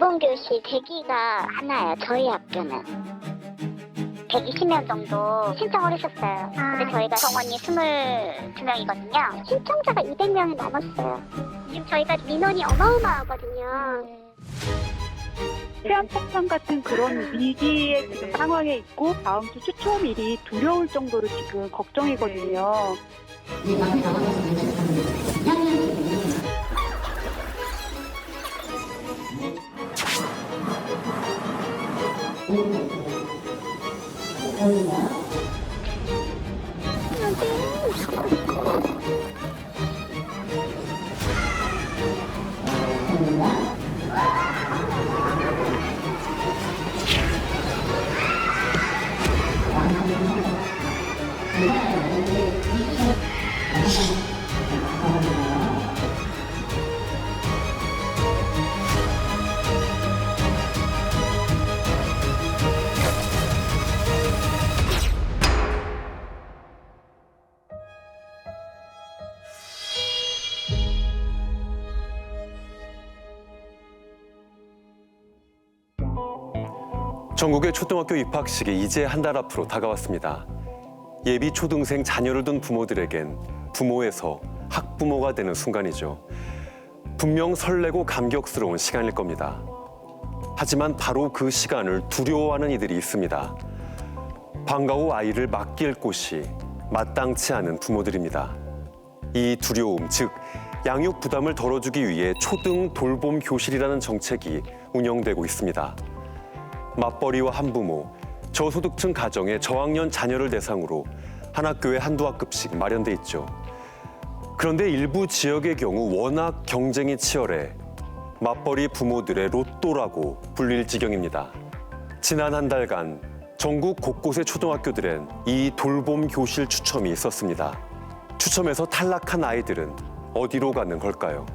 돌봄 교실 대기가 많아요. 저희 학교는 120명 정도 신청을 했었어요. 근데 저희가 정원이 22명이거든요. 신청자가 200명이 넘었어요. 지금 저희가 민원이 어마어마하거든요. 태양폭탄 같은 그런 위기의 지금 상황에 있고 다음 주 추첨일이 두려울 정도로 지금 걱정이거든요. 전국의 초등학교 입학식이 이제 한 달 앞으로 다가왔습니다. 예비 초등생 자녀를 둔 부모들에겐 부모에서 학부모가 되는 순간이죠. 분명 설레고 감격스러운 시간일 겁니다. 하지만 바로 그 시간을 두려워하는 이들이 있습니다. 방과 후 아이를 맡길 곳이 마땅치 않은 부모들입니다. 이 두려움, 즉 양육 부담을 덜어주기 위해 초등 돌봄 교실이라는 정책이 운영되고 있습니다. 맞벌이와 한부모, 저소득층 가정의 저학년 자녀를 대상으로 한 학교에 한두 학급씩 마련돼 있죠. 그런데 일부 지역의 경우 워낙 경쟁이 치열해 맞벌이 부모들의 로또라고 불릴 지경입니다. 지난 한 달간 전국 곳곳의 초등학교들엔 이 돌봄 교실 추첨이 있었습니다. 추첨에서 탈락한 아이들은 어디로 가는 걸까요?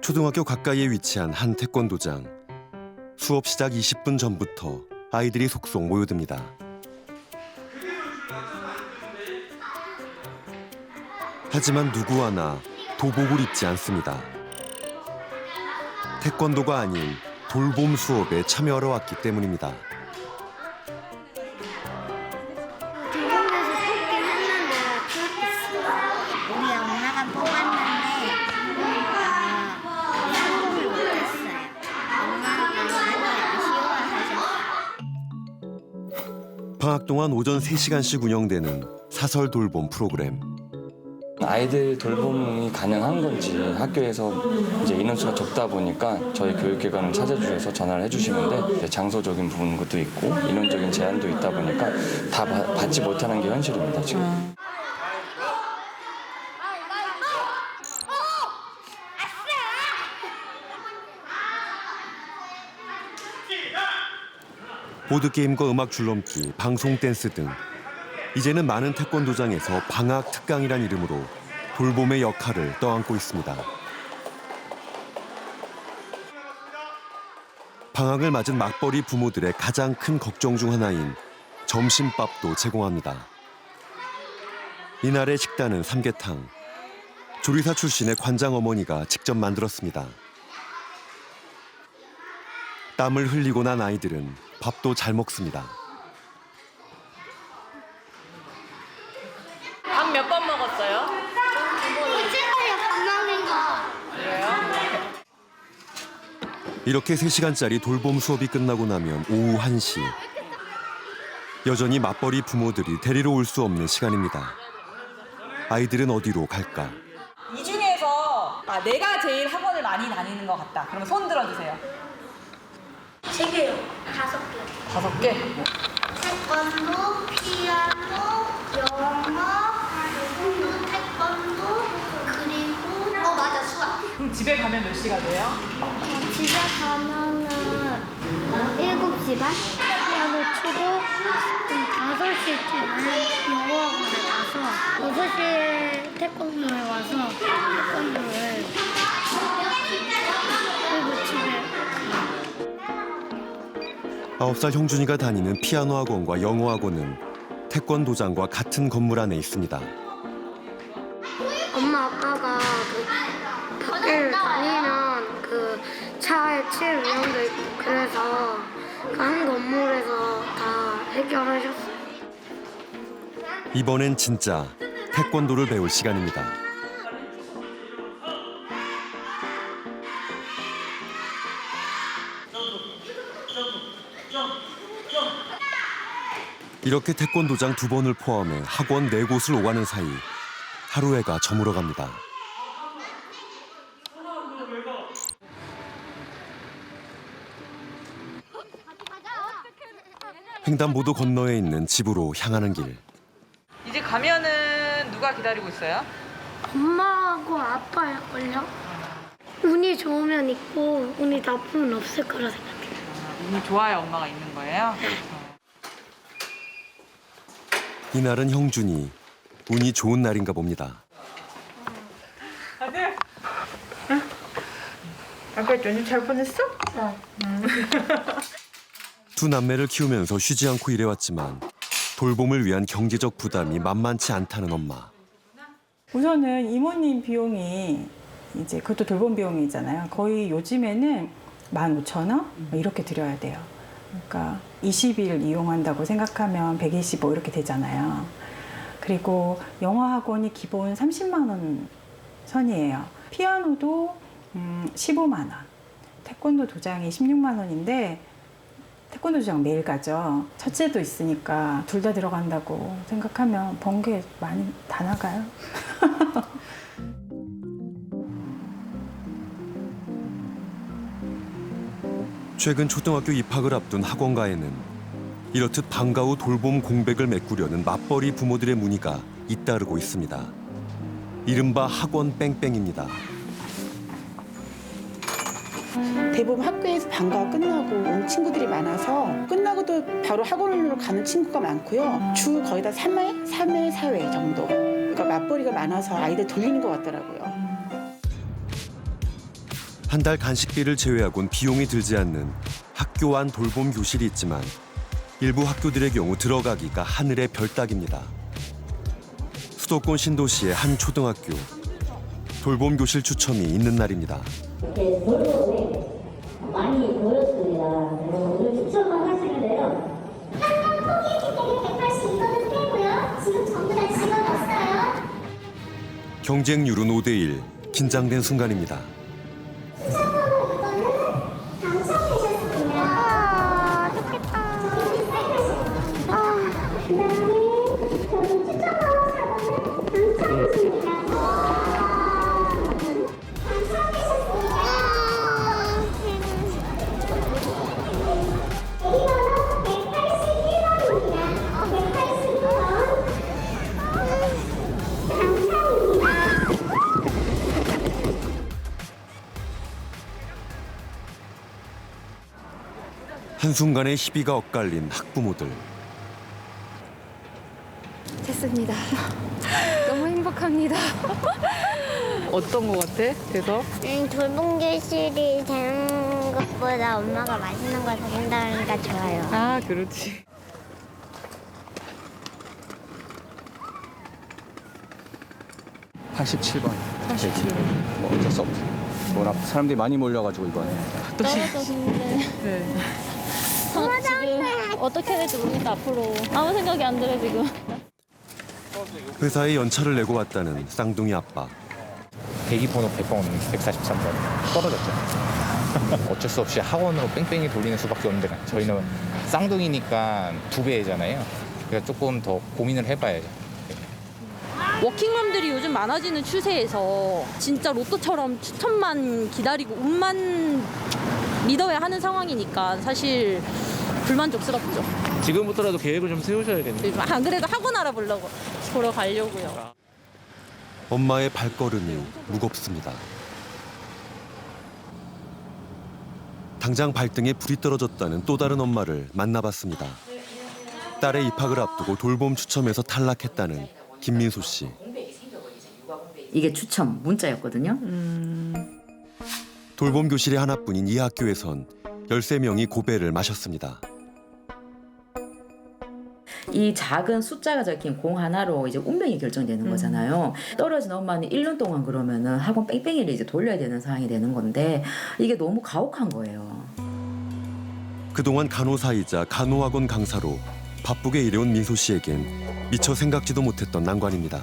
초등학교 가까이에 위치한 한 태권도장. 수업 시작 20분 전부터 아이들이 속속 모여듭니다. 하지만 누구 하나 도복을 입지 않습니다. 태권도가 아닌 돌봄 수업에 참여하러 왔기 때문입니다. 돌봄에서 뽑긴 했는데 탈락했어요. 우리 엄마가 뽑았는데 성공을 못했어요. 엄마가 많이 아쉬워하셨어요. 방학 동안 오전 3시간씩 운영되는 사설 돌봄 프로그램. 아이들 돌봄이 가능한 건지 학교에서 이제 인원수가 적다 보니까 저희 교육기관을 찾아주셔서 전화를 해주시는데 이제 장소적인 부분도 있고 인원적인 제한도 있다 보니까 다 받지 못하는 게 현실입니다 지금. 보드게임과 음악 줄넘기, 방송 댄스 등 이제는 많은 태권도장에서 방학 특강이란 이름으로 돌봄의 역할을 떠안고 있습니다. 방학을 맞은 맞벌이 부모들의 가장 큰 걱정 중 하나인 점심밥도 제공합니다. 이날의 식단은 삼계탕. 조리사 출신의 관장 어머니가 직접 만들었습니다. 땀을 흘리고 난 아이들은 밥도 잘 먹습니다. 밥 몇 번 먹었어요? 이제까지 밥 먹는 거. 그래요? 이렇게 3시간짜리 돌봄 수업이 끝나고 나면 오후 1시. 여전히 맞벌이 부모들이 데리러 올 수 없는 시간입니다. 아이들은 어디로 갈까? 이 중에서 내가 제일 학원을 많이 다니는 것 같다. 그러면 손 들어주세요. 3개요. 5개. 5개? 태권도, 피아노, 영어, 태권도, 그리고 맞아, 수학. 그럼 집에 가면 몇 시가 돼요? 집에 가면은 7시 반? 피아노 치고 5시쯤에 영어학원에 가서 6시에 태권도에 와서 태권도를 그리고 집에 9살 형준이가 다니는 피아노 학원과 영어 학원은 태권도장과 같은 건물 안에 있습니다. 엄마 아빠가 그 밖을 다니면 그 차에 칠 위험도 있고 그래서 그 한 건물에서 다 해결하셨어요. 이번엔 진짜 태권도를 배울 시간입니다. 이렇게 태권도장 2번을 포함해 학원 4곳을 오가는 사이 하루해가 저물어갑니다. 횡단보도 건너에 있는 집으로 향하는 길. 이제 가면은 누가 기다리고 있어요? 엄마하고 아빠일걸요? 운이 좋으면 있고 운이 나쁘면 없을 거라 생각해요. 운이 좋아야 엄마가 있는 거예요? 이날은 형준이 운이 좋은 날인가 봅니다. 아들. 아까 연휴 잘 보냈어? 두 남매를 키우면서 쉬지 않고 일해왔지만 돌봄을 위한 경제적 부담이 만만치 않다는 엄마. 우선은 이모님 비용이 이제 그것도 돌봄 비용이잖아요. 거의 요즘에는 15,000원 이렇게 드려야 돼요. 그러니까 20일 이용한다고 생각하면 125 이렇게 되잖아요. 그리고 영어 학원이 기본 30만 원 선이에요. 피아노도 15만 원. 태권도 도장이 16만 원인데 태권도 도장 매일 가죠. 첫째도 있으니까 둘 다 들어간다고 생각하면 번 게 많이 다 나가요. 최근 초등학교 입학을 앞둔 학원가에는 이렇듯 방과 후 돌봄 공백을 메꾸려는 맞벌이 부모들의 문의가 잇따르고 있습니다. 이른바 학원 뺑뺑입니다. 대부분 학교에서 방과후 끝나고 온 친구들이 많아서 끝나고도 바로 학원으로 가는 친구가 많고요. 주 거의 다 3회, 4회 정도. 그러니까 맞벌이가 많아서 아이들 돌리는 것 같더라고요. 한 달 간식비를 제외하곤 비용이 들지 않는 학교 안 돌봄 교실이 있지만 일부 학교들의 경우 들어가기가 하늘의 별 따기입니다. 수도권 신도시의 한 초등학교. 돌봄 교실 추첨이 있는 날입니다. 이렇게 돌봄에 많이 늘었습니다. 그래서 오늘 추천만 하시는데요. 한번 포기했기 때문에 180 이거는 빼고요. 지금 전부 다 집어넣었어요. 경쟁률은 5대1. 긴장된 순간입니다. 추천번호 이거는 당첨되셨습니다. 아, 좋겠다. 그다음에 저는 추천번호 4번은 당첨되십니다. 한순간에 희비가 엇갈린 학부모들. 됐습니다. 너무 행복합니다. 어떤 거 같아? 돼서? 돌봄 교실이 되는 것보다 엄마가 맛있는 걸 사준다니까 좋아요. 아, 그렇지. (87번) 뭐 어쩔 수 없어. 워낙 사람들이 많이 몰려가지고 이번에. 떨어졌는데 네. 지금 어떻게 해야 될지 모르겠다. 앞으로 아무 생각이 안 들어요 지금. 회사에 연차를 내고 왔다는 쌍둥이 아빠. 대기번호 100번 143번 떨어졌죠. 어쩔 수 없이 학원으로 뺑뺑이 돌리는 수밖에 없는데 저희는 쌍둥이니까 2배잖아요. 그러니까 조금 더 고민을 해봐야죠. 워킹맘들이 요즘 많아지는 추세에서 진짜 로또처럼 추천만 기다리고 운만 믿어야 하는 상황이니까 사실 불만족스럽죠. 지금부터라도 계획을 좀 세우셔야겠네요. 안 그래도 학원 보러 가려고요. 엄마의 발걸음이 무겁습니다. 당장 발등에 불이 떨어졌다는 또 다른 엄마를 만나봤습니다. 딸의 입학을 앞두고 돌봄 추첨에서 탈락했다는 김민소 씨. 이게 추첨 문자였거든요. 돌봄 교실이 하나뿐인 이 학교에선 13명이 고배를 마셨습니다. 이 작은 숫자가 적힌 공 하나로 이제 운명이 결정되는 거잖아요. 떨어진 엄마는 1년 동안 그러면은 학원 뺑뺑이를 이제 돌려야 되는 상황이 되는 건데 이게 너무 가혹한 거예요. 그동안 간호사이자 간호학원 강사로 바쁘게 일해온 민소 씨에겐 미처 생각지도 못했던 난관입니다.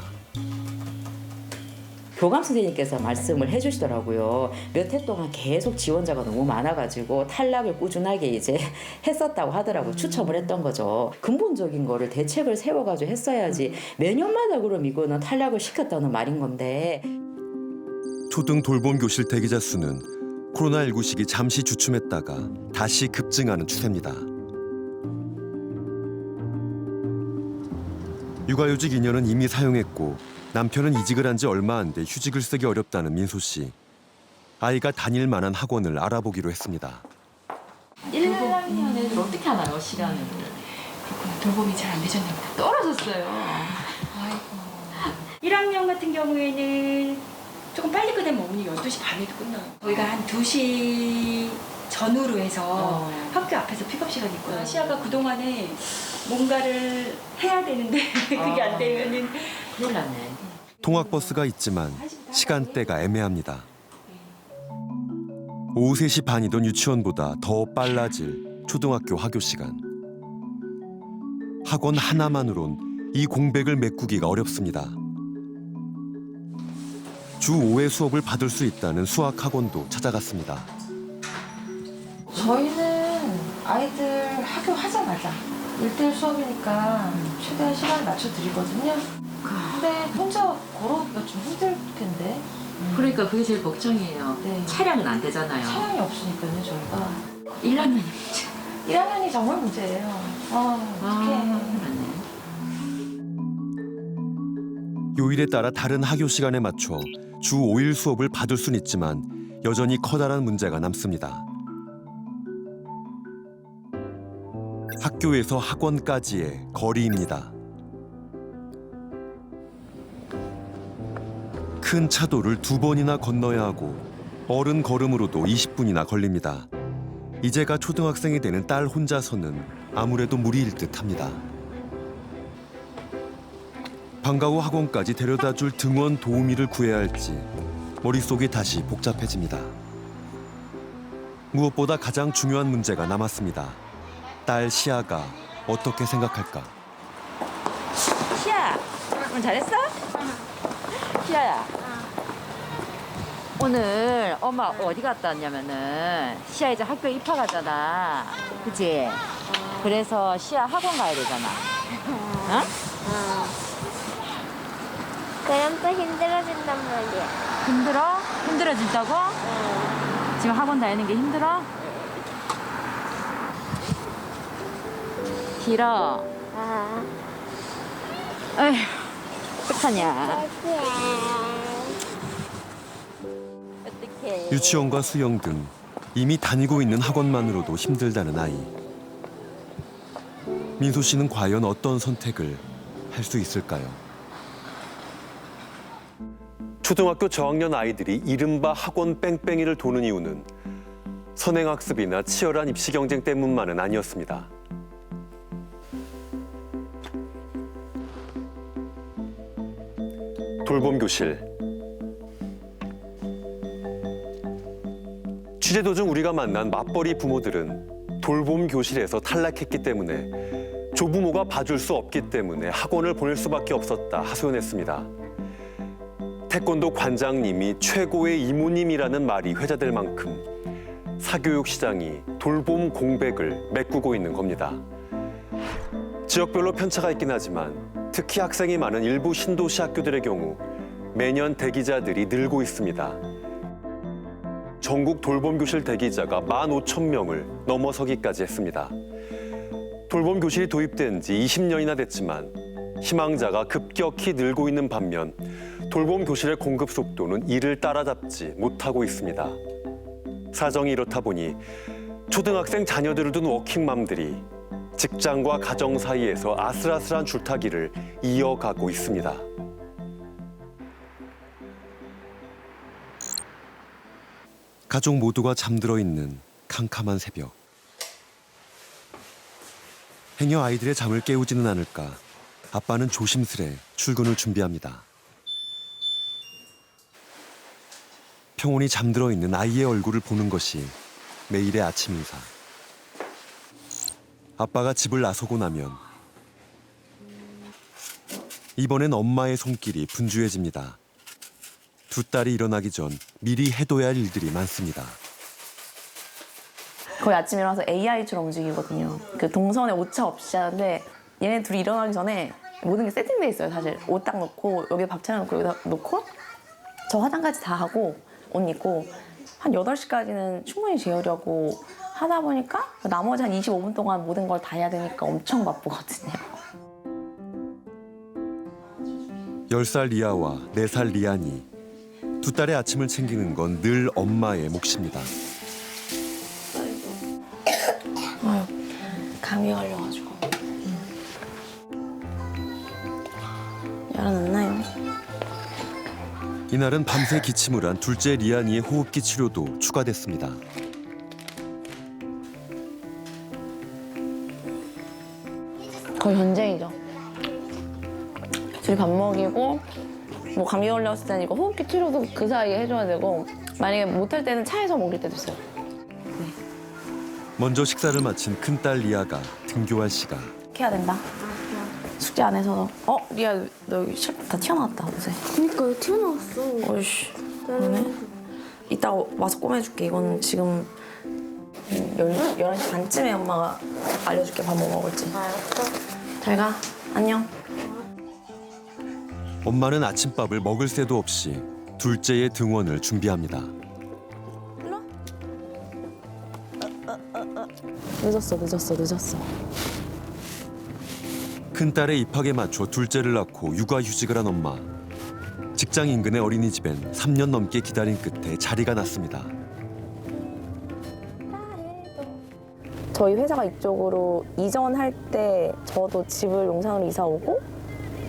교감 선생님께서 말씀을 해주시더라고요. 몇 해 동안 계속 지원자가 너무 많아가지고 탈락을 꾸준하게 이제 했었다고 하더라고요. 추첨을 했던 거죠. 근본적인 거를 대책을 세워가지고 했어야지 매년마다 그럼 이거는 탈락을 시켰다는 말인 건데. 초등 돌봄 교실 대기자 수는 코로나19 시기 잠시 주춤했다가 다시 급증하는 추세입니다. 육아휴직 2년은 이미 사용했고 남편은 이직을 한 지 얼마 안 돼 휴직을 쓰기 어렵다는 민소 씨. 아이가 다닐 만한 학원을 알아보기로 했습니다. 1학년을 어떻게 하나요, 시간을? 그렇구나. 돌봄이 잘 안 되셨나 보다. 떨어졌어요. 아이고. 1학년 같은 경우에는 조금 빨리 끝내면 오늘 12시 반에도 끝나요. 저희가 한 2시 전후로 해서 학교 앞에서 픽업 시간이 있고요. 시아가 그동안에 뭔가를 해야 되는데 그게 안 되면은 큰일 나네. 통학버스가 있지만 시간대가 애매합니다. 오후 3시 반이던 유치원보다 더 빨라질 초등학교 하교 시간. 학원 하나만으론 이 공백을 메꾸기가 어렵습니다. 주 5회 수업을 받을 수 있다는 수학학원도 찾아갔습니다. 저희는 아이들 학교 하자마자 1대1 수업이니까 최대한 시간을 맞춰드리거든요. 근데 혼자 걸어오기가 좀 힘들 텐데. 그러니까 그게 제일 걱정이에요. 네. 차량은 안 되잖아요. 차량이 없으니까요, 저희가. 1학년이 1학년이 정말 문제예요. 어떡해. 요일에 따라 다른 학교 시간에 맞춰 주 5일 수업을 받을 수는 있지만 여전히 커다란 문제가 남습니다. 학교에서 학원까지의 거리입니다. 큰 차도를 2번이나 건너야 하고 어른 걸음으로도 20분이나 걸립니다. 이제가 초등학생이 되는 딸 혼자서는 아무래도 무리일 듯합니다. 방과 후 학원까지 데려다줄 등원 도우미를 구해야 할지 머릿속이 다시 복잡해집니다. 무엇보다 가장 중요한 문제가 남았습니다. 딸 시아가 어떻게 생각할까? 시아, 오늘 잘했어? 시아야. 오늘 엄마 어디 갔다 왔냐면은 시아 이제 학교 입학하잖아. 그치? 그래서 시아 학원 가야 되잖아. 어? 그럼 또 힘들어진단 말이야. 힘들어? 힘들어진다고? 지금 학원 다니는 게 힘들어? 길어. 에휴, 어떡하냐. 어떡해. 유치원과 수영 등 이미 다니고 있는 학원만으로도 힘들다는 아이. 민소 씨는 과연 어떤 선택을 할 수 있을까요? 초등학교 저학년 아이들이 이른바 학원 뺑뺑이를 도는 이유는 선행학습이나 치열한 입시 경쟁 때문만은 아니었습니다. 돌봄 교실. 취재 도중 우리가 만난 맞벌이 부모들은 돌봄 교실에서 탈락했기 때문에 조부모가 봐줄 수 없기 때문에 학원을 보낼 수밖에 없었다 하소연했습니다. 태권도 관장님이 최고의 이모님이라는 말이 회자될 만큼 사교육 시장이 돌봄 공백을 메꾸고 있는 겁니다. 지역별로 편차가 있긴 하지만 특히 학생이 많은 일부 신도시 학교들의 경우 매년 대기자들이 늘고 있습니다. 전국 돌봄교실 대기자가 15,000명을 넘어서기까지 했습니다. 돌봄교실이 도입된 지 20년이나 됐지만 희망자가 급격히 늘고 있는 반면 돌봄교실의 공급 속도는 이를 따라잡지 못하고 있습니다. 사정이 이렇다 보니 초등학생 자녀들을 둔 워킹맘들이 직장과 가정 사이에서 아슬아슬한 줄타기를 이어가고 있습니다. 가족 모두가 잠들어 있는 캄캄한 새벽. 행여 아이들의 잠을 깨우지는 않을까 아빠는 조심스레 출근을 준비합니다. 평온히 잠들어 있는 아이의 얼굴을 보는 것이 매일의 아침 인사. 아빠가 집을 나서고 나면 이번엔 엄마의 손길이 분주해집니다. 두 딸이 일어나기 전 미리 해둬야 할 일들이 많습니다. 거의 아침에 일어나서 AI처럼 움직이거든요. 그 동선에 오차 없이 하는데 얘네 둘이 일어나기 전에 모든 게 세팅돼 있어요. 사실 옷 딱 놓고 여기 밥 차려놓고 여기다 놓고 저 화장까지 다 하고 옷 입고 한 8시까지는 충분히 재우려고 하다 보니까 나머지 한 25분 동안 모든 걸 다 해야 되니까 엄청 바쁘거든요. 10살 리아와 4살 리안이 두 딸의 아침을 챙기는 건 늘 엄마의 몫입니다. 아유, 감기 걸려가지고. 열어놨나요? 이날은 밤새 기침을 한 둘째 리안이의 호흡기 치료도 추가됐습니다. 거의 전쟁이죠. 둘이 밥 먹이고 뭐 감기 걸렸을 때는 이거 호흡기 치료도 그 사이에 해줘야 되고 만약에 못할 때는 차에서 먹일 때도 있어요. 먼저 식사를 마친 큰딸 리아가 등교할 시간. 해야 된다. 숙제 안 해서 리아 너 여기 다 튀어나왔다 옷에. 그니까 튀어나왔어. 어이씨. 그러네. 이따가 와서 꼬매줄게. 이거는 지금 11시 반쯤에 엄마가 알려줄게. 밥 뭐 먹을지. 알았어. 잘 가. 안녕. 엄마는 아침밥을 먹을 새도 없이 둘째의 등원을 준비합니다. 늦었어. 큰딸의 입학에 맞춰 둘째를 낳고 육아휴직을 한 엄마. 직장 인근의 어린이집엔 3년 넘게 기다린 끝에 자리가 났습니다. 저희 회사가 이쪽으로 이전할 때 저도 집을 용산으로 이사 오고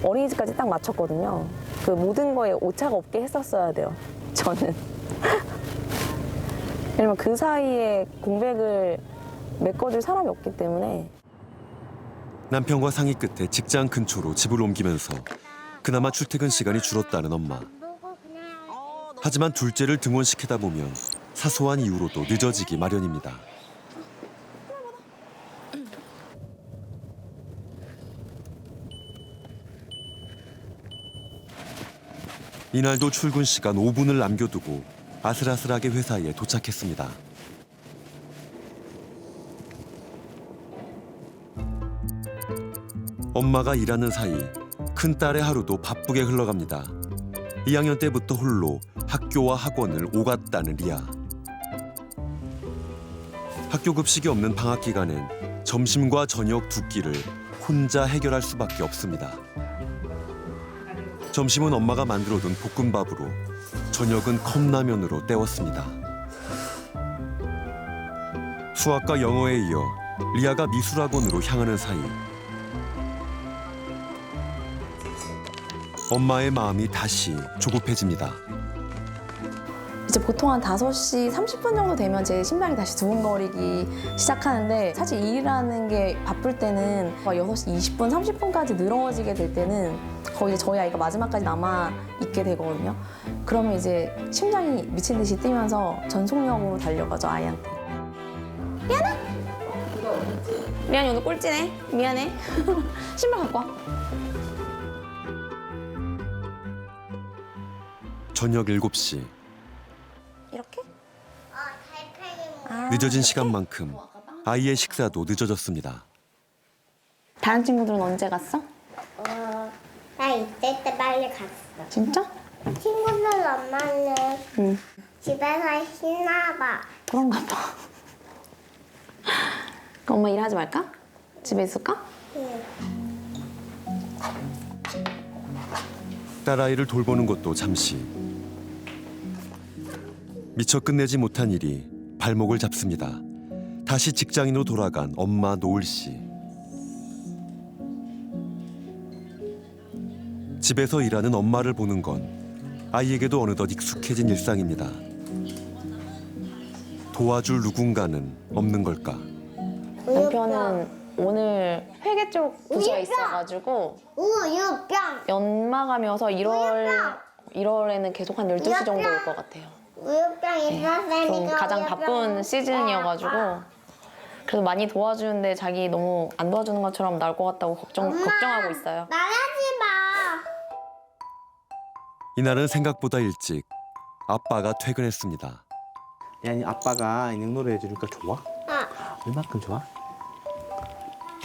어린이집까지 딱 맞췄거든요. 그 모든 거에 오차가 없게 했었어야 돼요. 저는. 왜냐면 그 사이에 공백을 메꿔줄 사람이 없기 때문에. 남편과 상의 끝에 직장 근처로 집을 옮기면서 그나마 출퇴근 시간이 줄었다는 엄마. 하지만 둘째를 등원시키다 보면 사소한 이유로도 늦어지기 마련입니다. 이날도 출근 시간 5분을 남겨두고 아슬아슬하게 회사에 도착했습니다. 엄마가 일하는 사이 큰딸의 하루도 바쁘게 흘러갑니다. 2학년 때부터 홀로 학교와 학원을 오갔다는 리아. 학교 급식이 없는 방학 기간엔 점심과 저녁 두 끼를 혼자 해결할 수밖에 없습니다. 점심은 엄마가 만들어둔 볶음밥으로, 저녁은 컵라면으로 때웠습니다. 수학과 영어에 이어 리아가 미술학원으로 향하는 사이 엄마의 마음이 다시 조급해집니다. 이제 보통 한 5시 30분 정도 되면 제 심장이 다시 두근거리기 시작하는데 사실 일이라는 게 바쁠 때는 6시 20분, 30분까지 늘어지게 될 때는 거의 저희 아이가 마지막까지 남아 있게 되거든요. 그러면 이제 심장이 미친 듯이 뛰면서 전속력으로 달려가죠, 아이한테. 리안아! 리안이 오늘 꼴찌네. 미안해. 신발 갖고 와. 저녁 7시. 이렇게? 늦어진 시간만큼 아이의 식사도 늦어졌습니다. 다른 친구들은 언제 갔어? 나 이때 때 빨리 갔어. 진짜? 친구들 엄마는 응. 집에서 쉬나 봐. 그런가 봐. 그럼 엄마 일하지 말까? 집에 있을까? 응. 딸아이를 돌보는 것도 잠시. 미처 끝내지 못한 일이 발목을 잡습니다. 다시 직장인으로 돌아간 엄마 노을 씨. 집에서 일하는 엄마를 보는 건 아이에게도 어느덧 익숙해진 일상입니다. 도와줄 누군가는 없는 걸까? 남편은 오늘 회계 쪽 부서에 있어가지고 우유병. 연마감이어서 1월에는 계속 한 12시 정도 올 것 같아요. 우유병 있었으니까. 좀 가장 바쁜 시즌이어가지고 그래서 많이 도와주는데 자기 너무 안 도와주는 것처럼 나올 것 같다고 걱정하고 있어요. 말하지 마. 이날은 생각보다 일찍 아빠가 퇴근했습니다. 아니 아빠가 능노래 해주니까 좋아? 얼마큼 좋아?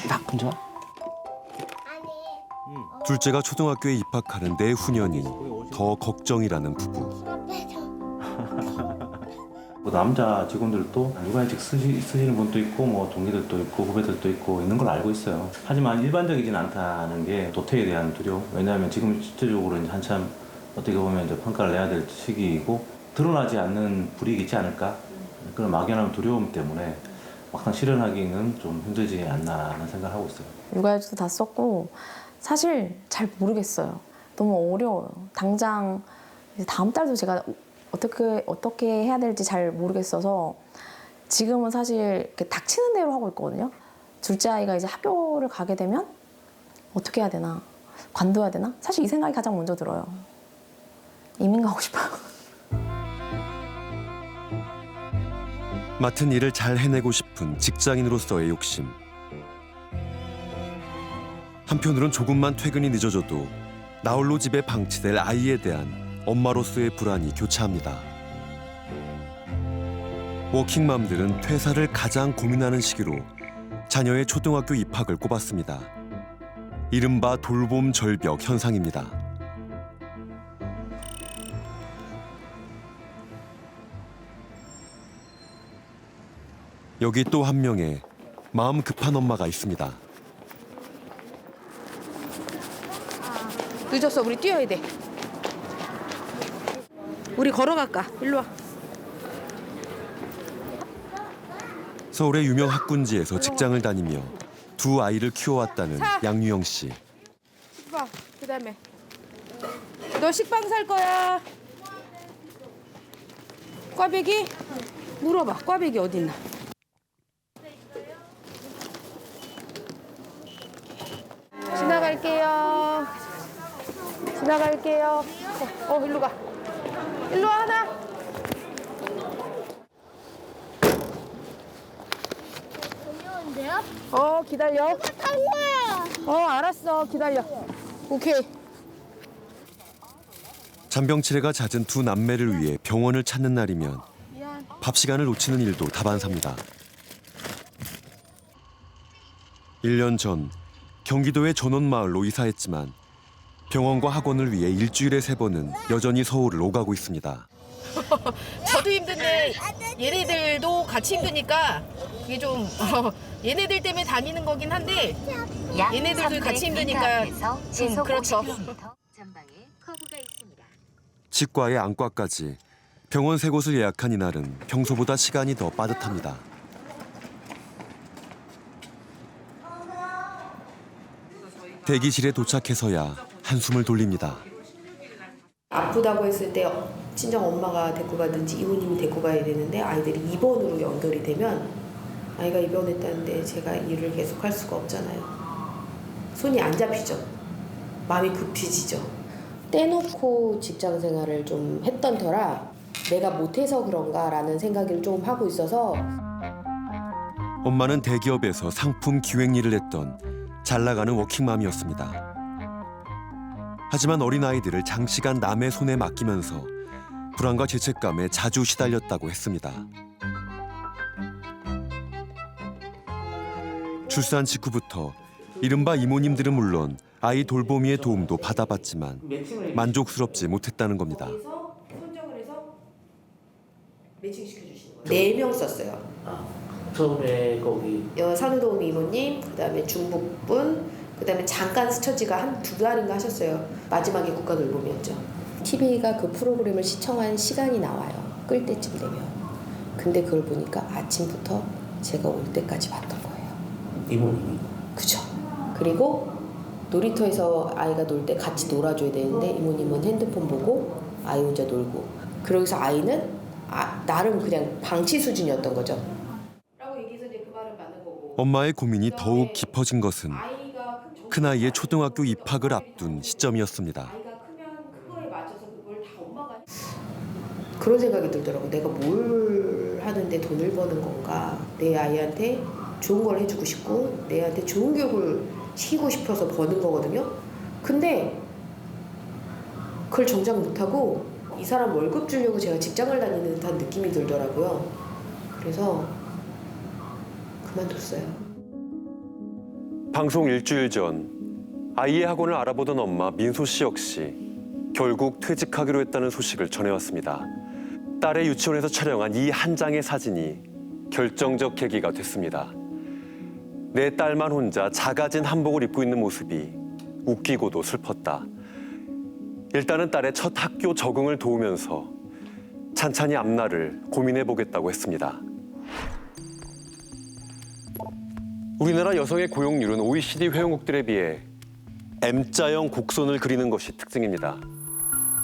이만큼 좋아? 둘째가 초등학교에 입학하는 내후년이 더 걱정이라는 부부. 뭐 남자 직원들도 육아휴직 쓰시는 분도 있고 뭐 동기들도 있고 후배들도 있고 있는 걸 알고 있어요. 하지만 일반적이진 않다는 게 도태에 대한 두려움. 왜냐하면 지금 실질적으로 이제 한참 어떻게 보면 이제 평가를 내야 될 시기이고 드러나지 않는 불이익이 있지 않을까 그런 막연한 두려움 때문에 막상 실현하기는 좀 힘들지 않나 하는 생각을 하고 있어요. 육아휴직도 다 썼고 사실 잘 모르겠어요. 너무 어려워요. 당장 이제 다음 달도 제가 어떻게 해야 될지 잘 모르겠어서 지금은 사실 이렇게 닥치는 대로 하고 있거든요. 둘째 아이가 이제 학교를 가게 되면 어떻게 해야 되나? 관둬야 되나? 사실 이 생각이 가장 먼저 들어요. 이민 가고 싶어요. 맡은 일을 잘 해내고 싶은 직장인으로서의 욕심. 한편으론 조금만 퇴근이 늦어져도 나홀로 집에 방치될 아이에 대한 엄마로서의 불안이 교차합니다. 워킹맘들은 퇴사를 가장 고민하는 시기로 자녀의 초등학교 입학을 꼽았습니다. 이른바 돌봄 절벽 현상입니다. 여기 또 한 명의 마음 급한 엄마가 있습니다. 늦었어. 우리 뛰어야 돼. 우리 걸어갈까? 일로 와. 서울의 유명 학군지에서 직장을 다니며 두 아이를 키워왔다는 양유영 씨. 식빵. 그다음에 너 식빵 살 거야. 꽈배기? 물어봐. 꽈배기 어디 있나? 지나갈게요. 지나갈게요. 일로 가. 일로 와, 하나. 기다려. 알았어. 기다려. 오케이. 잔병치레가 잦은 두 남매를 위해 병원을 찾는 날이면 밥 시간을 놓치는 일도 다반사입니다. 1년 전 경기도의 전원마을로 이사했지만 병원과 학원을 위해 일주일에 3번은 여전히 서울을 오가고 있습니다. 저도 힘든데 얘네들도 같이 힘드니까 그게 좀 얘네들 때문에 다니는 거긴 한데 얘네들도 같이 힘드니까 그렇죠. 치과에 안과까지 병원 3곳을 예약한 이날은 평소보다 시간이 더 빠듯합니다. 대기실에 도착해서야 한숨을 돌립니다. 아프다고 했을 때 친정 엄마가 데리고 가든지 이모님이 데리고 가야 되는데 아이들이 입원으로 연결이 되면 아이가 입원했다는데 제가 일을 계속할 수가 없잖아요. 손이 안 잡히죠. 마음이 급해지죠. 떼놓고 직장 생활을 좀 했던 터라 내가 못해서 그런가라는 생각을 좀 하고 있어서 엄마는 대기업에서 상품 기획 일을 했던 잘 나가는 워킹맘이었습니다. 하지만 어린아이들을 장시간 남의 손에 맡기면서 불안과 죄책감에 자주 시달렸다고 했습니다. 출산 직후부터 이른바 이모님들은 물론 아이 돌보미의 도움도 받아봤지만 만족스럽지 못했다는 겁니다. 네 명 썼어요. 처음에 거기 산후도우미 이모님, 그다음에 중북분, 그다음에 잠깐 스처지가 한 2달인가 하셨어요. 마지막에 국가돌봄이었죠. TV가 그 프로그램을 시청한 시간이 나와요. 끌 때쯤 되면. 근데 그걸 보니까 아침부터 제가 올 때까지 봤던 거예요. 이모님이? 그죠. 그리고 놀이터에서 아이가 놀 때 같이 놀아줘야 되는데 이모님은 핸드폰 보고 아이 혼자 놀고. 그러고서 아이는 나름 그냥 방치 수준이었던 거죠. 라고 얘기해서 이제 그 말을 맞는 거고. 엄마의 고민이 더욱 깊어진 것은 큰아이의 초등학교 입학을 앞둔 시점이었습니다. 그런 생각이 들더라고. 내가 뭘 하는데 돈을 버는 건가. 내 아이한테 좋은 걸 해주고 싶고 내 아이한테 좋은 교육을 시키고 싶어서 버는 거거든요. 근데 그걸 정작 못하고 이 사람 월급 주려고 제가 직장을 다니는 듯한 느낌이 들더라고요. 그래서 그만뒀어요. 방송 일주일 전 아이의 학원을 알아보던 엄마 민소 씨 역시 결국 퇴직하기로 했다는 소식을 전해왔습니다. 딸의 유치원에서 촬영한 이 한 장의 사진이 결정적 계기가 됐습니다. 내 딸만 혼자 작아진 한복을 입고 있는 모습이 웃기고도 슬펐다. 일단은 딸의 첫 학교 적응을 도우면서 찬찬히 앞날을 고민해보겠다고 했습니다. 우리나라 여성의 고용률은 OECD 회원국들에 비해 M자형 곡선을 그리는 것이 특징입니다.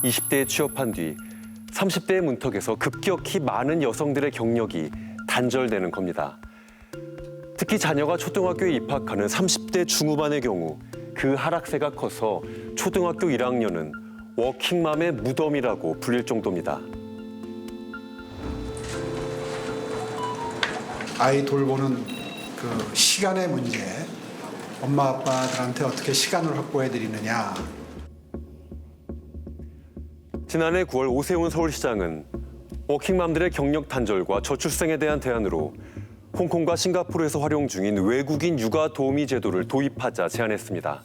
20대에 취업한 뒤 30대의 문턱에서 급격히 많은 여성들의 경력이 단절되는 겁니다. 특히 자녀가 초등학교에 입학하는 30대 중후반의 경우 그 하락세가 커서 초등학교 1학년은 워킹맘의 무덤이라고 불릴 정도입니다. 아이 돌보는 그 시간의 문제, 엄마 아빠들한테 어떻게 시간을 확보해 드리느냐. 지난해 9월 오세훈 서울시장은 워킹맘들의 경력 단절과 저출생에 대한 대안으로 홍콩과 싱가포르에서 활용 중인 외국인 육아 도우미 제도를 도입하자 제안했습니다.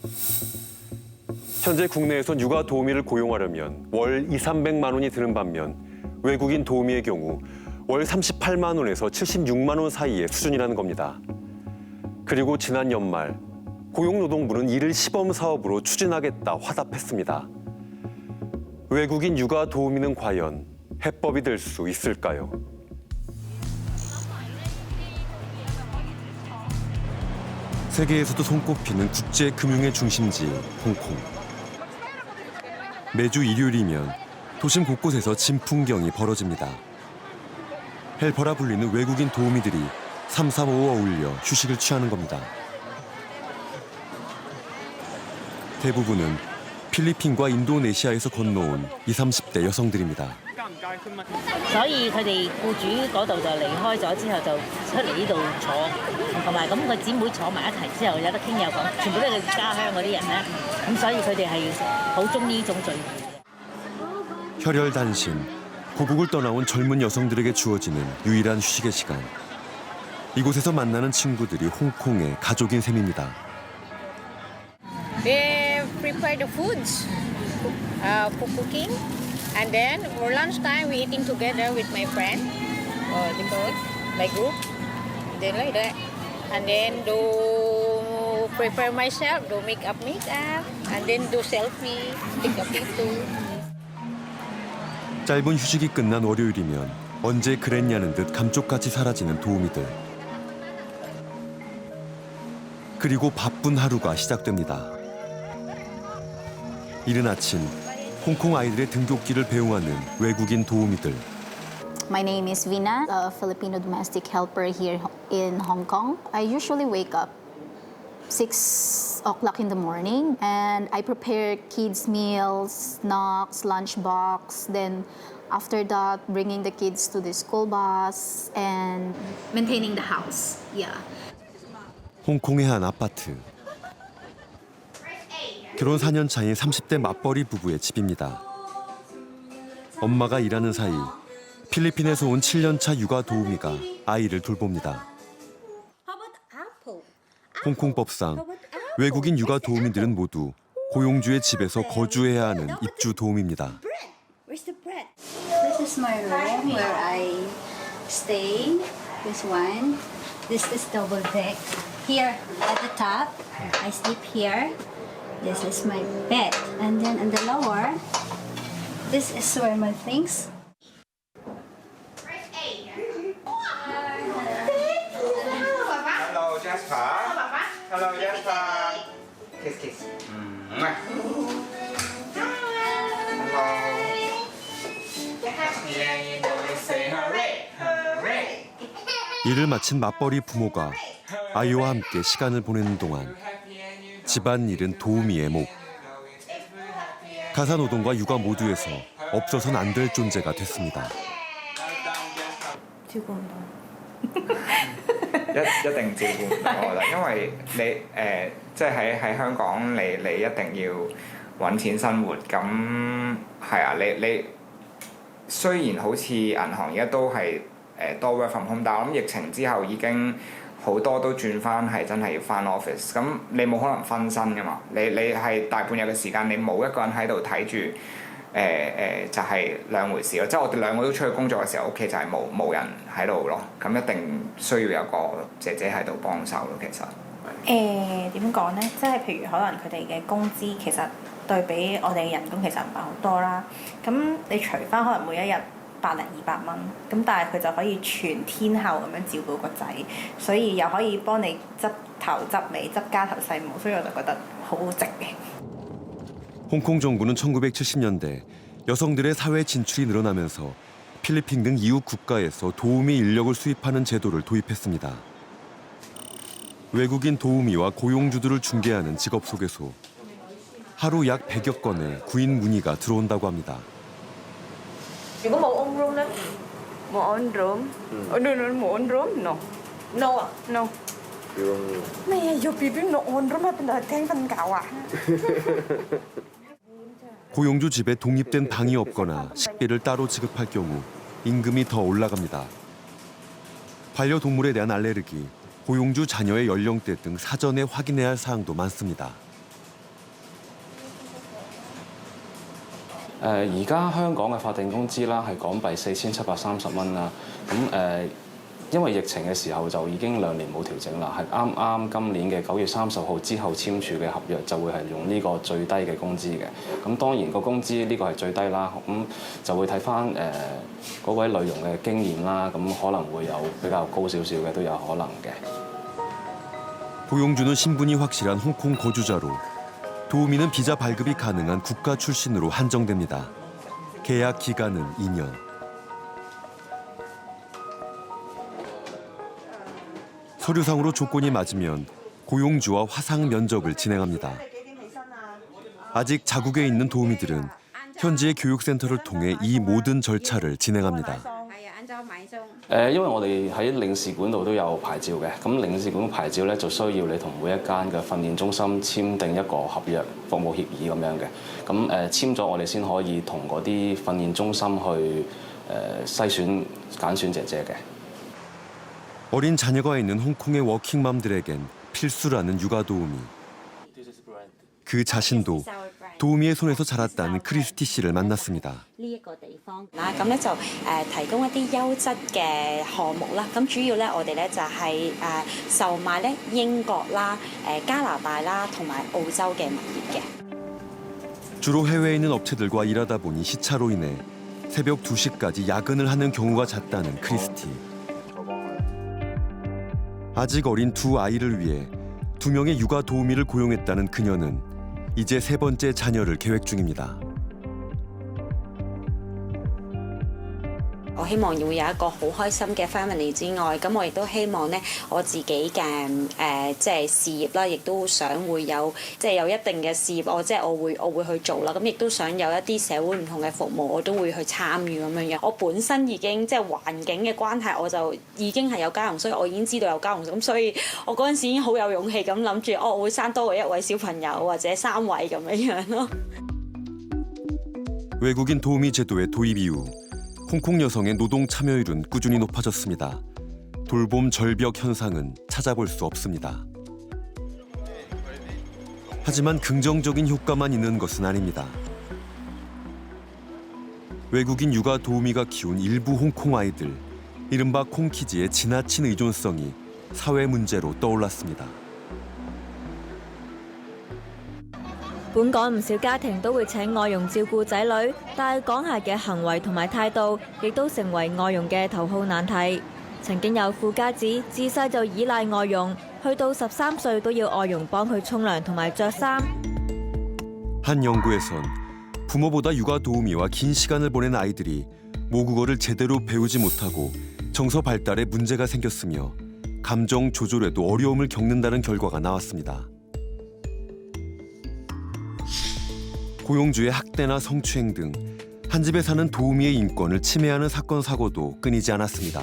현재 국내에선 육아 도우미를 고용하려면 월 200~300만 원이 드는 반면 외국인 도우미의 경우 월 38만 원에서 76만 원 사이의 수준이라는 겁니다. 그리고 지난 연말 고용노동부는 이를 시범 사업으로 추진하겠다 화답했습니다. 외국인 육아 도우미는 과연 해법이 될 수 있을까요? 세계에서도 손꼽히는 국제 금융의 중심지 홍콩. 매주 일요일이면 도심 곳곳에서 진풍경이 벌어집니다. 헬퍼라 불리는 외국인 도우미들이 335 어울려 휴식을 취하는 겁니다. 대부분은 필리핀과 인도네시아에서 건너온 20, 30대 여성들입니다. 所以佢哋僱主嗰度就離開咗之後就出嚟呢度坐，同埋咁個姊妹坐埋一齊之後有得傾有講，全部都係佢家鄉嗰啲人咧，咁所以佢哋係好中意呢種聚會。 혈혈단신, 고국을 떠나온 젊은 여성들에게 주어지는 유일한 휴식의 시간. 이곳에서 만나는 친구들이 홍콩의 가족인 셈입니다. They prepare the foods for cooking. And then for lunchtime, we eating together with my friend, my group, then like that. And then do prepare myself, do makeup, and then do selfie, take a photo. 짧은 휴식이 끝난 월요일이면 언제 그랬냐는 듯 감쪽같이 사라지는 도우미들. 그리고 바쁜 하루가 시작됩니다. 이른 아침 홍콩 아이들의 등굣길을 배웅하는 외국인 도우미들. My name is Vina, a Filipino domestic helper here in Hong Kong. I usually wake up 6 o'clock in the morning and I prepare kids' meals, snacks, lunchbox. Then after that, bringing the kids to the school bus and maintaining the house. Yeah. 홍콩의 한 아파트. 결혼 4년 차인 30대 맞벌이 부부의 집입니다. 엄마가 일하는 사이 필리핀에서 온 7년 차 육아 도우미가 아이를 돌봅니다. 홍콩법상 외국인 육아 도우미들은 모두 고용주의 집에서 거주해야 하는 입주 도우미입니다. This is my room where I stay. This one. This is double deck. Here at the top, I sleep here. This is my bed. And then on the lower, this is where my things. Hello, Jasper. Hello, Jasper. Kiss, kiss. Hello. 일을 마친 맞벌이 부모가 아이와 함께 시간을 보내는 동안 집안일은 도우미의 목. 가사노동과 육아 모두에서 없어서는 안 될 존재가 됐습니다. 照顧唔到。一定照顧唔到我啦，因為你即係喺香港，你一定要揾錢生活，咁係啊，你雖然好似銀行而家都係多 work from home，但我諗疫情之後已經好多都轉翻係真係要翻 office， 咁你冇可能分身噶嘛，你係大半日嘅時間，你冇一個人喺度睇住。就係兩回事咯，即係我哋兩個都出去工作嘅時候，屋企就係冇人喺度咯，咁一定需要有個姐姐喺度幫手咯，其實。點講呢？即係譬如可能佢哋嘅工資其實對比我哋嘅人工其實唔係好多啦，咁你除翻可能每一日100零200蚊，咁但係佢就可以全天候咁樣照顧個仔，所以又可以幫你執頭執尾執家頭細務，所以我就覺得好值嘅。 홍콩 정부는 1970년대 여성들의 사회 진출이 늘어나면서 필리핀 등 이웃 국가에서 도우미 인력을 수입하는 제도를 도입했습니다. 외국인 도우미와 고용주들을 중개하는 직업소개소. 하루 약 100여 건의 구인 문의가 들어온다고 합니다. 如果冇 on room 咧，冇 on room，冇 on room no啊 no。咩啊？要 BB 冇 on room 喺邊度聽瞓覺啊？ 고용주 집에 독립된 방이 없거나 식비를 따로 지급할 경우 임금이 더 올라갑니다. 반려동물에 대한 알레르기, 고용주 자녀의 연령대 등 사전에 확인해야 할 사항도 많습니다. 而家香港嘅法定工資啦係港幣4730蚊啦，咁因為疫情嘅時候就已經2年冇調整啦，係啱啱今年嘅9月30號之後簽署嘅合約就會係用呢個最低嘅工資嘅。咁當然個工資呢個係最低啦，咁就會睇翻嗰位女傭嘅經驗啦，咁可能會有比較高少少嘅都有可能嘅。 고용주는 신분이 확실한 홍콩 거주자로 도우미는 비자 발급이 가능한 국가 출신으로 한정됩니다. 계약 기간은 2년. 서류상으로 조건이 맞으면 고용주와 화상 면접을 진행합니다. 아직 자국에 있는 도우미들은 현지의 교육센터를 통해 이 모든 절차를 진행합니다. 因為我哋喺領事館度都有牌照嘅，咁領事館牌照咧就需要你同每一間嘅訓練中心簽訂一個合約服務協議咁樣嘅，咁簽咗我哋先可以同嗰啲訓練中心去揀選姐姐嘅。 어린 자녀가 있는 홍콩의 워킹맘들에겐 필수라는 육아 도우미. 그 자신도 도우미의 손에서 자랐다는 크리스티 씨를 만났습니다. 呢一個地方啦，咁咧就提供一啲優質嘅項目啦。咁主要咧，我哋咧就係售賣咧英國啦、加拿大啦同埋澳洲嘅物業嘅。 주로 해외에 있는 업체들과 일하다 보니 시차로 인해 새벽 2시까지 야근을 하는 경우가 잦다는 크리스티. 아직 어린 두 아이를 위해 2명의 육아 도우미를 고용했다는 그녀는 이제 3번째 자녀를 계획 중입니다. 我希望會有一個好開心嘅 family 之外，咁我亦都希望咧我自己嘅即係事業啦，亦都想會有即係有一定嘅事業，我會去做啦。咁亦都想有一啲社會唔同嘅服務，我都會去參與咁樣樣。我本身已經即係環境嘅關係，我就已經係有家傭，所以我已經知道有家傭，咁所以我嗰陣時已經好有勇氣咁諗住，我會生多過1位小朋友或者3位咁樣樣咯。 외국인 도우미 제도의 도입 이후 홍콩 여성의 노동 참여율은 꾸준히 높아졌습니다. 돌봄 절벽 현상은 찾아볼 수 없습니다. 하지만 긍정적인 효과만 있는 것은 아닙니다. 외국인 육아 도우미가 키운 일부 홍콩 아이들, 이른바 콩키즈의 지나친 의존성이 사회 문제로 떠올랐습니다. 本港唔少家庭都會請外傭照顧仔女，但係港孩嘅行為同埋態度，亦都成為外傭嘅頭號難題。曾經有富家子自細就依賴外傭，去到13歲都要外傭幫佢沖涼同埋着衫。 한 연구에선 부모보다 육아 도우미와 긴 시간을 보낸 아이들이 모국어를 제대로 배우지 못하고 정서 발달에 문제가 생겼으며 감정 조절에도 어려움을 겪는다는 결과가 나왔습니다. 고용주의 학대나 성추행 등 한 집에 사는 도우미의 인권을 침해하는 사건 사고도 끊이지 않았습니다.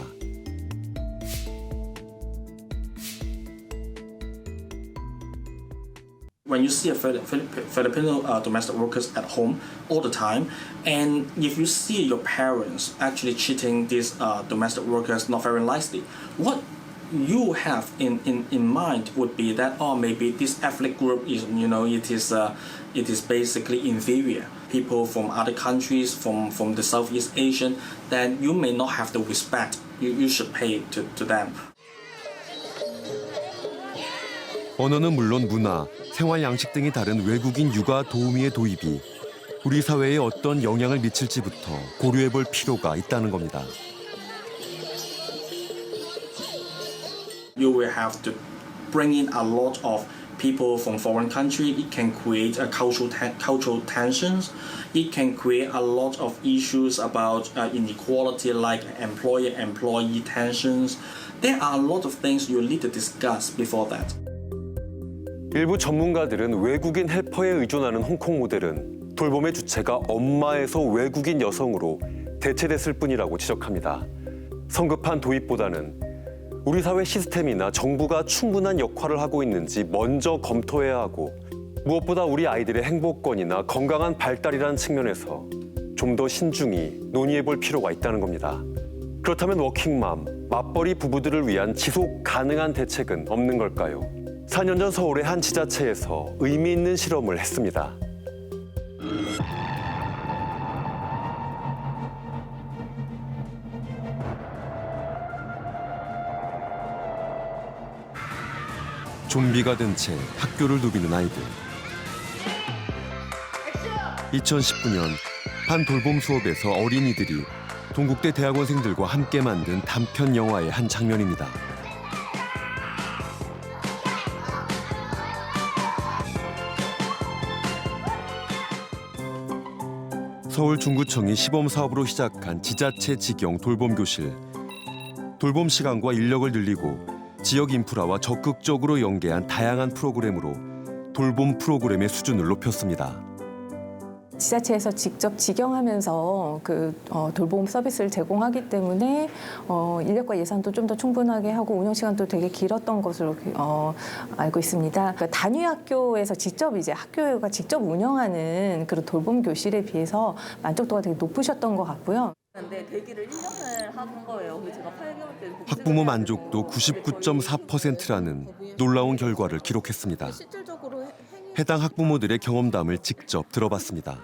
When you see a Filipino domestic workers at home all the time, and if you see your parents actually treating these domestic workers not very nicely, what you have in mind would be that, oh, maybe this ethnic group is, it is basically inferior. People from other countries, from the Southeast Asian, then you may not have the respect you should pay to them. 언어는 물론 문화, 생활 양식 등이 다른 외국인 육아 도우미의 도입이 우리 사회에 어떤 영향을 미칠지부터 고려해볼 필요가 있다는 겁니다. You will have to bring in a lot of people from foreign country. It can create a cultural tensions. It can create a lot of issues about inequality, like employer-employee tensions. There are a lot of things you need to discuss before that. 일부 전문가들은 외국인 헬퍼에 의존하는 홍콩 모델은 돌봄의 주체가 엄마에서 외국인 여성으로 대체됐을 뿐이라고 지적합니다. 성급한 도입보다는 우리 사회 시스템이나 정부가 충분한 역할을 하고 있는지 먼저 검토해야 하고, 무엇보다 우리 아이들의 행복권이나 건강한 발달이라는 측면에서 좀 더 신중히 논의해볼 필요가 있다는 겁니다. 그렇다면 워킹맘, 맞벌이 부부들을 위한 지속 가능한 대책은 없는 걸까요? 4년 전 서울의 한 지자체에서 의미 있는 실험을 했습니다. 좀비가 된 채 학교를 누비는 아이들. 2019년 한 돌봄 수업에서 어린이들이 동국대 대학원생들과 함께 만든 단편 영화의 한 장면입니다. 서울 중구청이 시범 사업으로 시작한 지자체 직영 돌봄 교실. 돌봄 시간과 인력을 늘리고 지역 인프라와 적극적으로 연계한 다양한 프로그램으로 돌봄 프로그램의 수준을 높였습니다. 지자체에서 직접 직영하면서 돌봄 서비스를 제공하기 때문에 인력과 예산도 좀 더 충분하게 하고 운영 시간도 되게 길었던 것으로 알고 있습니다. 그러니까 단위 학교에서 직접 학교가 직접 운영하는 그런 돌봄 교실에 비해서 만족도가 되게 높으셨던 것 같고요. 근데 대기를 1년을 하는 거예요. 제가 8개월 때 학부모 만족도 99.4%라는 놀라운 결과를 기록했습니다. 해당 학부모들의 경험담을 직접 들어봤습니다.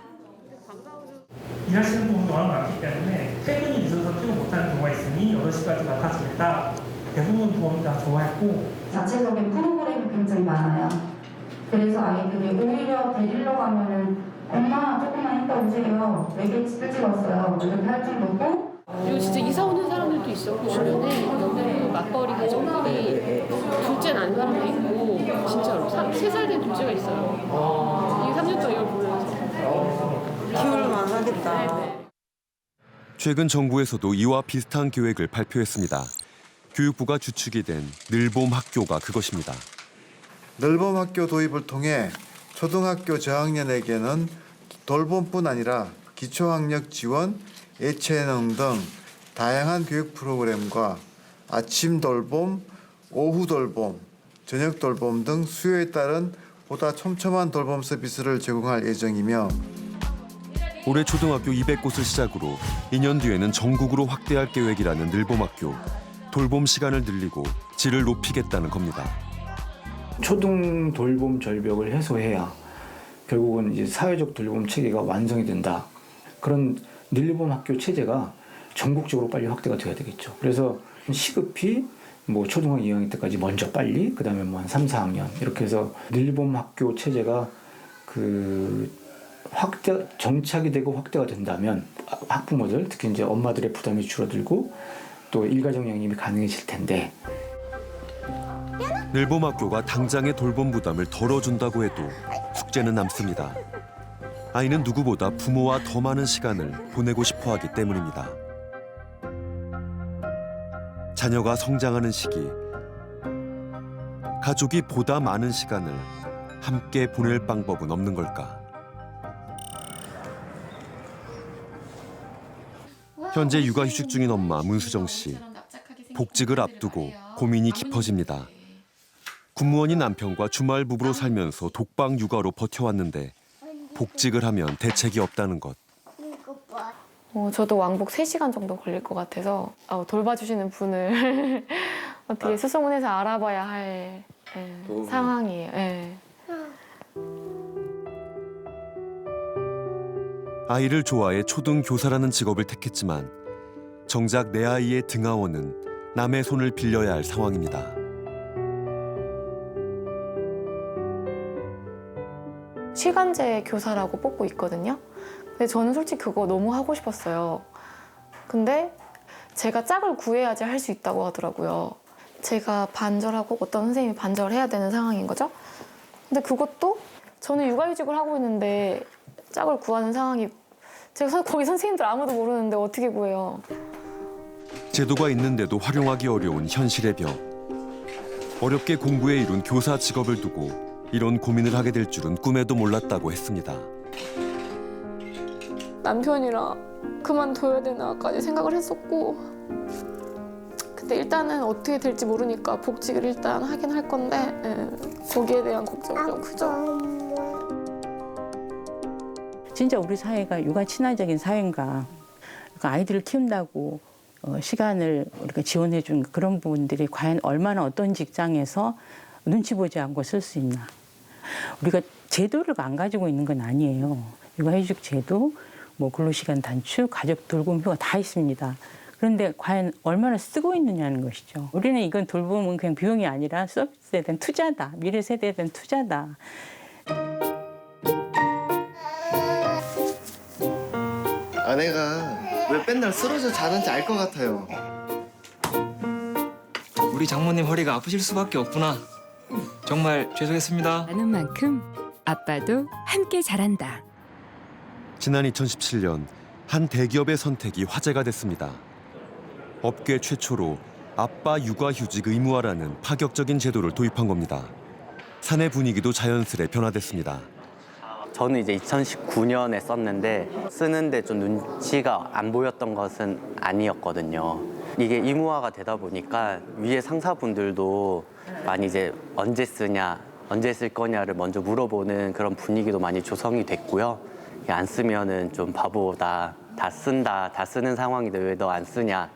일하시는 부분이 워낙 많기 때문에 퇴근이 늦어서 퇴근 못하는 경우가 있으니 8시까지 맡아주겠다. 대부분 부모님 다 좋아했고 자체적인 프로그램이 굉장히 많아요. 그래서 아이들이 오히려 데리러 가면은 엄마 조금만 이따 오세요. 4개 일찍 왔어요. 이렇게 할 정도고. 그리고 진짜 이사 오는 사람들도 있었고 주변에 여기 맞벌이 가정들이 둘째는 안 사람도 있고 진짜로 3살 된 둘째가 있어요. 이게 3년 동안 이걸 보면서 키울만 하겠다. 최근 정부에서도 이와 비슷한 계획을 발표했습니다. 교육부가 주축이 된 늘봄 학교가 그것입니다. 늘봄 학교 도입을 통해 초등학교 저학년에게는 돌봄뿐 아니라 기초학력 지원, 예체능 등 다양한 교육 프로그램과 아침 돌봄, 오후 돌봄, 저녁 돌봄 등 수요에 따른 보다 촘촘한 돌봄 서비스를 제공할 예정이며 올해 초등학교 200곳을 시작으로 2년 뒤에는 전국으로 확대할 계획이라는 늘봄학교. 돌봄 시간을 늘리고 질을 높이겠다는 겁니다. 초등 돌봄 절벽을 해소해야 결국은 이제 사회적 돌봄 체계가 완성이 된다. 그런 늘봄 학교 체제가 전국적으로 빨리 확대가 돼야 되겠죠. 그래서 시급히 초등학교 2학년 때까지 먼저 빨리, 그다음에 한 3, 4학년 이렇게 해서 늘봄 학교 체제가 정착이 되고 확대가 된다면 학부모들, 특히 이제 엄마들의 부담이 줄어들고 또 일가정 양립이 가능해질 텐데. 늘봄 학교가 당장의 돌봄 부담을 덜어준다고 해도 숙제는 남습니다. 아이는 누구보다 부모와 더 많은 시간을 보내고 싶어 하기 때문입니다. 자녀가 성장하는 시기, 가족이 보다 많은 시간을 함께 보낼 방법은 없는 걸까? 현재 육아휴직 중인 엄마 문수정 씨. 복직을 앞두고 고민이 깊어집니다. 군무원인 남편과 주말 부부로 살면서 독방 육아로 버텨왔는데 복직을 하면 대책이 없다는 것. 저도 왕복 3시간 정도 걸릴 것 같아서 돌봐주시는 분을 어떻게 수소문해서 알아봐야 할 상황이에요. 예. 아이를 좋아해 초등 교사라는 직업을 택했지만 정작 내 아이의 등하원은 남의 손을 빌려야 할 상황입니다. 시간제 교사라고 뽑고 있거든요. 근데 저는 솔직히 그거 너무 하고 싶었어요. 근데 제가 짝을 구해야지 할 수 있다고 하더라고요. 제가 반절하고 어떤 선생님이 반절해야 되는 상황인 거죠. 근데 그것도 저는 육아휴직을 하고 있는데 짝을 구하는 상황이 제가 거기 선생님들 아무도 모르는데 어떻게 구해요. 제도가 있는데도 활용하기 어려운 현실의 벽. 어렵게 공부에 이룬 교사 직업을 두고 이런 고민을 하게 될 줄은 꿈에도 몰랐다고 했습니다. 남편이랑 그만둬야 되나까지 생각을 했었고 근데 일단은 어떻게 될지 모르니까 복직을 일단 하긴 할 건데 거기에 대한 걱정이 좀 크죠. 진짜 우리 사회가 육아 친화적인 사회인가. 그러니까 아이들을 키운다고 시간을 우리가 지원해 준 그런 부분들이 과연 얼마나 어떤 직장에서 눈치 보지 않고 쓸 수 있나. 우리가 제도를 안 가지고 있는 건 아니에요. 육아휴직 제도, 근로시간 단축, 가족 돌봄 휴가 다 있습니다. 그런데 과연 얼마나 쓰고 있느냐는 것이죠. 우리는 이건 돌봄은 그냥 비용이 아니라 서비스에 대한 투자다. 미래 세대에 대한 투자다. 아내가 왜 맨날 쓰러져 자는지 알 것 같아요. 우리 장모님 허리가 아프실 수밖에 없구나. 정말 죄송했습니다. 하는 만큼 아빠도 함께 잘한다. 지난 2017년 한 대기업의 선택이 화제가 됐습니다. 업계 최초로 아빠 육아휴직 의무화라는 파격적인 제도를 도입한 겁니다. 사내 분위기도 자연스레 변화됐습니다. 저는 이제 2019년에 썼는데 쓰는데 좀 눈치가 안 보였던 것은 아니었거든요. 이게 의무화가 되다 보니까 위에 상사분들도 많이 이제 언제 쓰냐, 언제 쓸 거냐를 먼저 물어보는 그런 분위기도 많이 조성이 됐고요. 안 쓰면은 좀 바보다, 다 쓴다, 다 쓰는 상황인데 왜 너 안 쓰냐.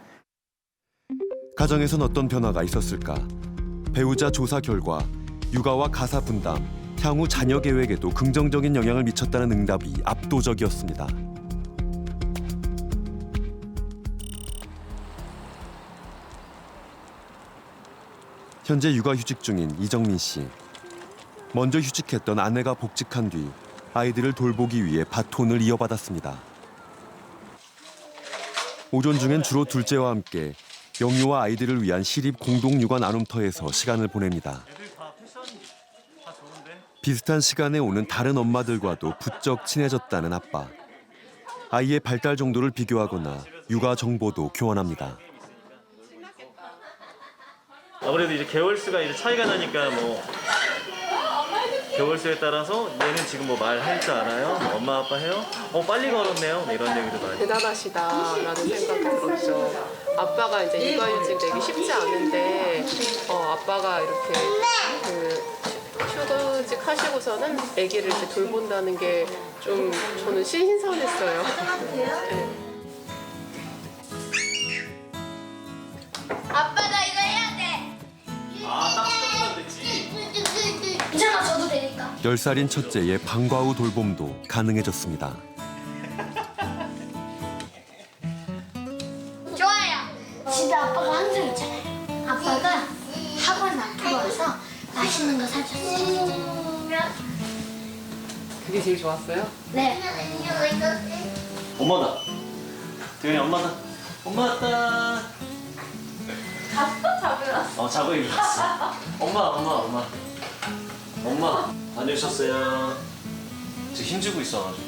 가정에선 어떤 변화가 있었을까? 배우자 조사 결과 육아와 가사 분담, 향후 자녀 계획에도 긍정적인 영향을 미쳤다는 응답이 압도적이었습니다. 현재 육아휴직 중인 이정민 씨. 먼저 휴직했던 아내가 복직한 뒤 아이들을 돌보기 위해 바톤을 이어받았습니다. 오전 중엔 주로 둘째와 함께 영유아 아이들을 위한 시립 공동육아 나눔터에서 시간을 보냅니다. 비슷한 시간에 오는 다른 엄마들과도 부쩍 친해졌다는 아빠. 아이의 발달 정도를 비교하거나 육아 정보도 교환합니다. 아무래도 이제 개월수가 이제 차이가 나니까 개월수에 따라서 얘는 지금 말할 줄 알아요? 엄마 아빠 해요? 빨리 걸었네요. 이런 얘기도 많이. 대단하시다라는 생각이 들었죠. 아빠가 이제 육아휴직 내기 쉽지 않은데 아빠가 이렇게 휴직 하시고서는 아기를 이렇게 돌본다는 게 좀 저는 신선했어요. 네. 아빠 나 이거 해야 돼. 딱 시간만 됐지. 괜찮아 저도 되니까. 10살인 첫째의 방과 후 돌봄도 가능해졌습니다. 좋아요. 집에 아빠가 항상 있잖아요. 아빠가 학원 앞으로 와서 맛있는 거 사줬어요. 그게 제일 좋았어요? 네. 엄마다. 대현이 엄마다. 엄마 왔다. 자고 일어났어. 자고 일어났어. 엄마. 다녀오셨어요. 지금 힘주고 있어가지고.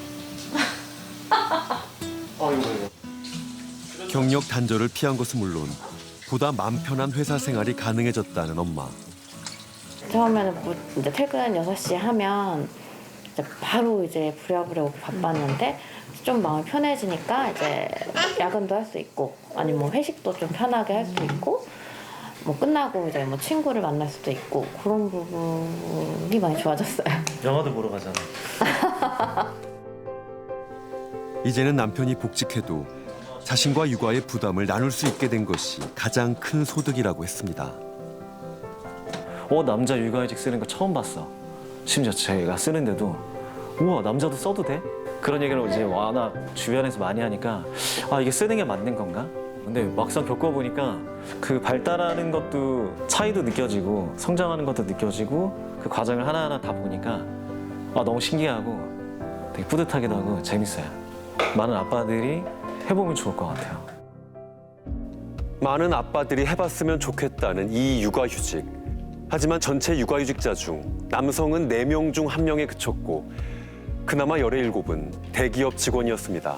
이거. 경력 단절을 피한 것은 물론 보다 맘 편한 회사 생활이 가능해졌다는 엄마. 처음에는 뭐 이제 퇴근 6시에 하면 이제 바로 이제 부랴부랴 오기 바빴는데 좀 마음이 편해지니까 이제 야근도 할 수 있고 아니면 뭐 회식도 좀 편하게 할 수 있고 뭐 끝나고 이제 뭐 친구를 만날 수도 있고 그런 부분이 많이 좋아졌어요. 영화도 보러 가잖아. 이제는 남편이 복직해도 자신과 육아의 부담을 나눌 수 있게 된 것이 가장 큰 소득이라고 했습니다. 남자 육아휴직 쓰는 거 처음 봤어. 심지어 제가 쓰는데도 우와 남자도 써도 돼? 그런 얘기를 이제 나 주변에서 많이 하니까 이게 쓰는 게 맞는 건가? 근데 막상 겪어보니까 그 발달하는 것도 차이도 느껴지고 성장하는 것도 느껴지고 그 과정을 하나하나 다 보니까 너무 신기하고 되게 뿌듯하기도 하고 재밌어요. 많은 아빠들이 해보면 좋을 것 같아요. 많은 아빠들이 해봤으면 좋겠다는 이 육아휴직. 하지만 전체 육아휴직자 중 남성은 4명 중 1명에 그쳤고 그나마 17은 대기업 직원이었습니다.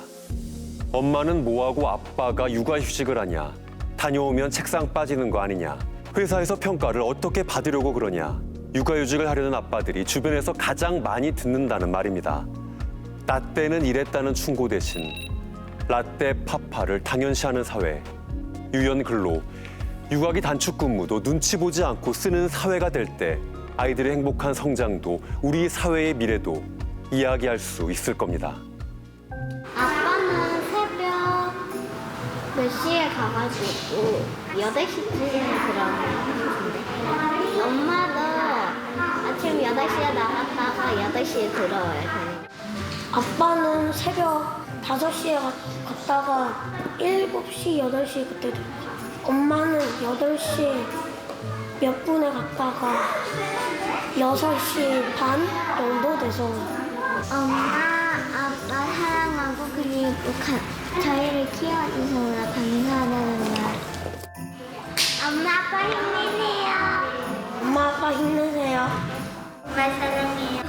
엄마는 뭐하고 아빠가 육아휴직을 하냐, 다녀오면 책상 빠지는 거 아니냐, 회사에서 평가를 어떻게 받으려고 그러냐, 육아휴직을 하려는 아빠들이 주변에서 가장 많이 듣는다는 말입니다. 라떼는 이랬다는 충고 대신 라떼 파파를 당연시하는 사회. 유연근로, 육아기 단축 근무도 눈치 보지 않고 쓰는 사회가 될 때 아이들의 행복한 성장도 우리 사회의 미래도 이야기할 수 있을 겁니다. 아빠는 새벽 몇 시에 가가지고 8시쯤에 들어가요. 엄마도 아침 8시에 나갔다가 8시에 들어와요. 아빠는 새벽 5시에 갔다가 7시, 8시 그때 들어와요. 엄마는 8시 몇 분에 갔다가 6시 반 정도 돼서 엄마, 아빠 사랑하고 그리고 저희를 키워주셔서 감사하다는 말. 엄마, 아빠 힘내세요. 엄마, 아빠 힘내세요. 엄마 사랑해요.